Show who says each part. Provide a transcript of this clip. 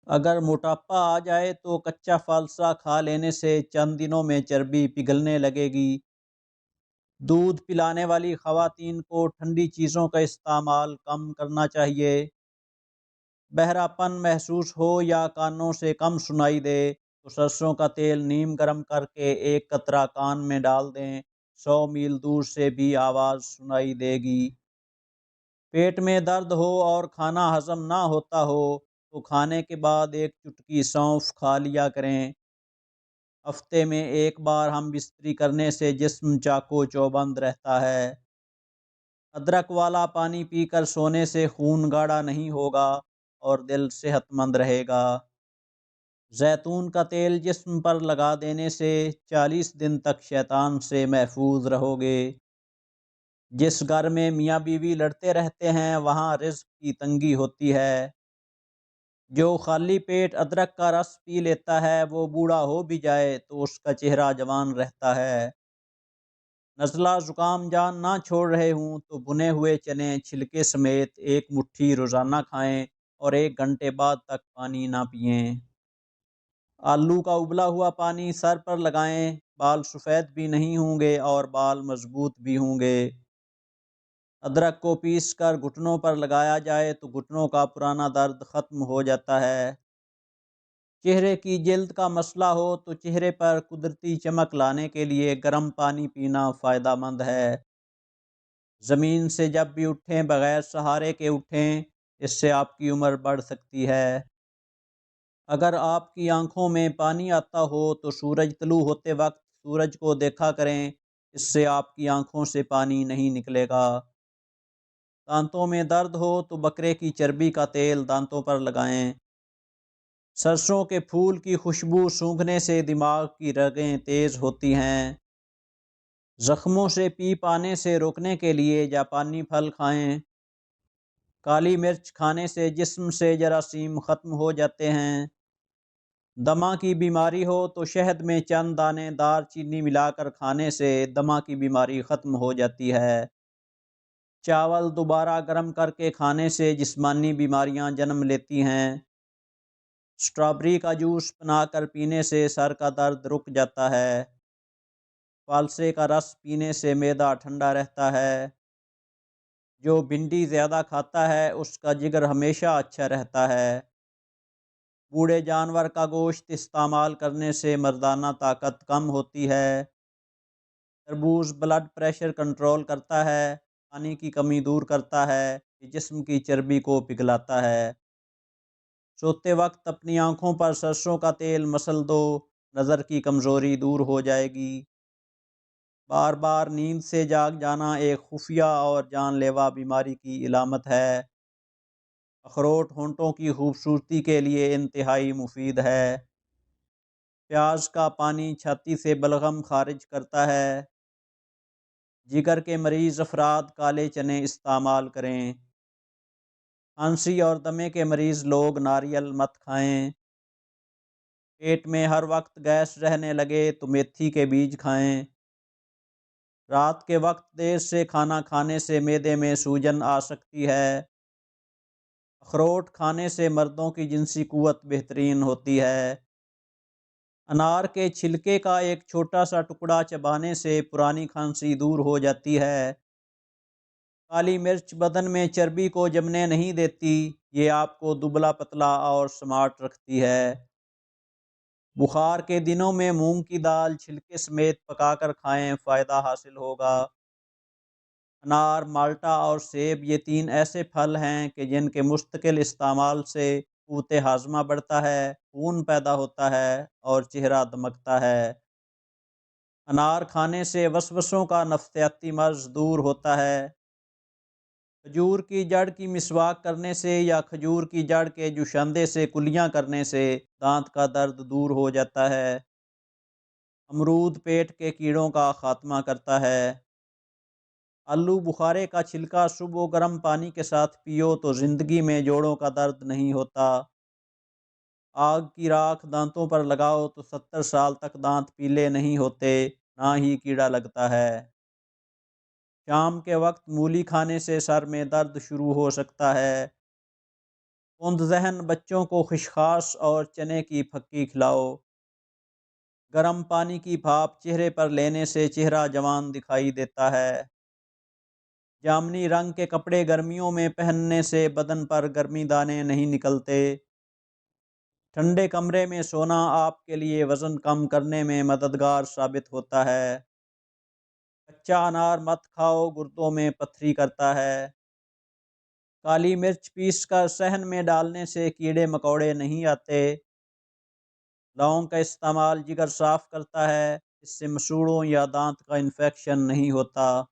Speaker 1: اگر موٹاپا آ جائے تو کچا فالسا کھا لینے سے چند دنوں میں چربی پگھلنے لگے گی۔ دودھ پلانے والی خواتین کو ٹھنڈی چیزوں کا استعمال کم کرنا چاہیے۔ بہراپن محسوس ہو یا کانوں سے کم سنائی دے تو سرسوں کا تیل نیم گرم کر کے ایک قطرہ کان میں ڈال دیں، 100 میل دور سے بھی آواز سنائی دے گی۔ پیٹ میں درد ہو اور کھانا ہضم نہ ہوتا ہو تو کھانے کے بعد ایک چٹکی سونف کھا لیا کریں۔ ہفتے میں ایک بار ہم بستری کرنے سے جسم چاقو چوبند رہتا ہے۔ ادرک والا پانی پی کر سونے سے خون گاڑھا نہیں ہوگا اور دل صحت مند رہے گا۔ زیتون کا تیل جسم پر لگا دینے سے 40 دن تک شیطان سے محفوظ رہو گے۔ جس گھر میں میاں بیوی لڑتے رہتے ہیں وہاں رزق کی تنگی ہوتی ہے۔ جو خالی پیٹ ادرک کا رس پی لیتا ہے وہ بوڑھا ہو بھی جائے تو اس کا چہرہ جوان رہتا ہے۔ نزلہ زکام جان نہ چھوڑ رہے ہوں تو بنے ہوئے چنے چھلکے سمیت ایک مٹھی روزانہ کھائیں اور 1 گھنٹے بعد تک پانی نہ پئیں۔ آلو کا ابلا ہوا پانی سر پر لگائیں، بال سفید بھی نہیں ہوں گے اور بال مضبوط بھی ہوں گے۔ ادرک کو پیس کر گھٹنوں پر لگایا جائے تو گھٹنوں کا پرانا درد ختم ہو جاتا ہے۔ چہرے کی جلد کا مسئلہ ہو تو چہرے پر قدرتی چمک لانے کے لیے گرم پانی پینا فائدہ مند ہے۔ زمین سے جب بھی اٹھیں بغیر سہارے کے اٹھیں، اس سے آپ کی عمر بڑھ سکتی ہے۔ اگر آپ کی آنکھوں میں پانی آتا ہو تو سورج طلوع ہوتے وقت سورج کو دیکھا کریں، اس سے آپ کی آنکھوں سے پانی نہیں نکلے گا۔ دانتوں میں درد ہو تو بکرے کی چربی کا تیل دانتوں پر لگائیں۔ سرسوں کے پھول کی خوشبو سونگھنے سے دماغ کی رگیں تیز ہوتی ہیں۔ زخموں سے پیپ آنے سے روکنے کے لیے جاپانی پھل کھائیں۔ کالی مرچ کھانے سے جسم سے جراثیم ختم ہو جاتے ہیں۔ دمہ کی بیماری ہو تو شہد میں چند دانے دار چینی ملا کر کھانے سے دمہ کی بیماری ختم ہو جاتی ہے۔ چاول دوبارہ گرم کر کے کھانے سے جسمانی بیماریاں جنم لیتی ہیں۔ اسٹرابری کا جوس بنا کر پینے سے سر کا درد رک جاتا ہے۔ فالسے کا رس پینے سے معدہ ٹھنڈا رہتا ہے۔ جو بھنڈی زیادہ کھاتا ہے اس کا جگر ہمیشہ اچھا رہتا ہے۔ بوڑھے جانور کا گوشت استعمال کرنے سے مردانہ طاقت کم ہوتی ہے۔ تربوز بلڈ پریشر کنٹرول کرتا ہے، پانی کی کمی دور کرتا ہے، جسم کی چربی کو پگھلاتا ہے۔ سوتے وقت اپنی آنکھوں پر سرسوں کا تیل مسل دو، نظر کی کمزوری دور ہو جائے گی۔ بار بار نیند سے جاگ جانا ایک خفیہ اور جان لیوا بیماری کی علامت ہے۔ اخروٹ ہونٹوں کی خوبصورتی کے لیے انتہائی مفید ہے۔ پیاز کا پانی چھاتی سے بلغم خارج کرتا ہے۔ جگر کے مریض افراد کالے چنے استعمال کریں۔ کھانسی اور دمے کے مریض لوگ ناریل مت کھائیں۔ پیٹ میں ہر وقت گیس رہنے لگے تو میتھی کے بیج کھائیں۔ رات کے وقت دیر سے کھانا کھانے سے معدے میں سوجن آ سکتی ہے۔ اخروٹ کھانے سے مردوں کی جنسی قوت بہترین ہوتی ہے۔ انار کے چھلکے کا ایک چھوٹا سا ٹکڑا چبانے سے پرانی کھانسی دور ہو جاتی ہے۔ کالی مرچ بدن میں چربی کو جمنے نہیں دیتی، یہ آپ کو دبلا پتلا اور سمارٹ رکھتی ہے۔ بخار کے دنوں میں مونگ کی دال چھلکے سمیت پکا کر کھائیں، فائدہ حاصل ہوگا۔ انار، مالٹا اور سیب یہ 3 ایسے پھل ہیں کہ جن کے مستقل استعمال سے قوت ہاضمہ بڑھتا ہے، خون پیدا ہوتا ہے اور چہرہ دمکتا ہے۔ انار کھانے سے وسوسوں کا نفسیاتی مرض دور ہوتا ہے۔ کھجور کی جڑ کی مسواک کرنے سے یا کھجور کی جڑ کے جوشاندے سے کلیاں کرنے سے دانت کا درد دور ہو جاتا ہے۔ امرود پیٹ کے کیڑوں کا خاتمہ کرتا ہے۔ آلو بخارے کا چھلکا صبح گرم پانی کے ساتھ پیو تو زندگی میں جوڑوں کا درد نہیں ہوتا۔ آگ کی راکھ دانتوں پر لگاؤ تو 70 سال تک دانت پیلے نہیں ہوتے، نہ ہی کیڑا لگتا ہے۔ شام کے وقت مولی کھانے سے سر میں درد شروع ہو سکتا ہے۔ کند ذہن بچوں کو خشخاش اور چنے کی پھکی کھلاؤ۔ گرم پانی کی بھاپ چہرے پر لینے سے چہرہ جوان دکھائی دیتا ہے۔ جامنی رنگ کے کپڑے گرمیوں میں پہننے سے بدن پر گرمی دانے نہیں نکلتے۔ ٹھنڈے کمرے میں سونا آپ کے لیے وزن کم کرنے میں مددگار ثابت ہوتا ہے۔ کچا انار مت کھاؤ، گردوں میں پتھری کرتا ہے۔ کالی مرچ پیس کر صحن میں ڈالنے سے کیڑے مکوڑے نہیں آتے۔ لونگ کا استعمال جگر صاف کرتا ہے، اس سے مسوڑوں یا دانت کا انفیکشن نہیں ہوتا۔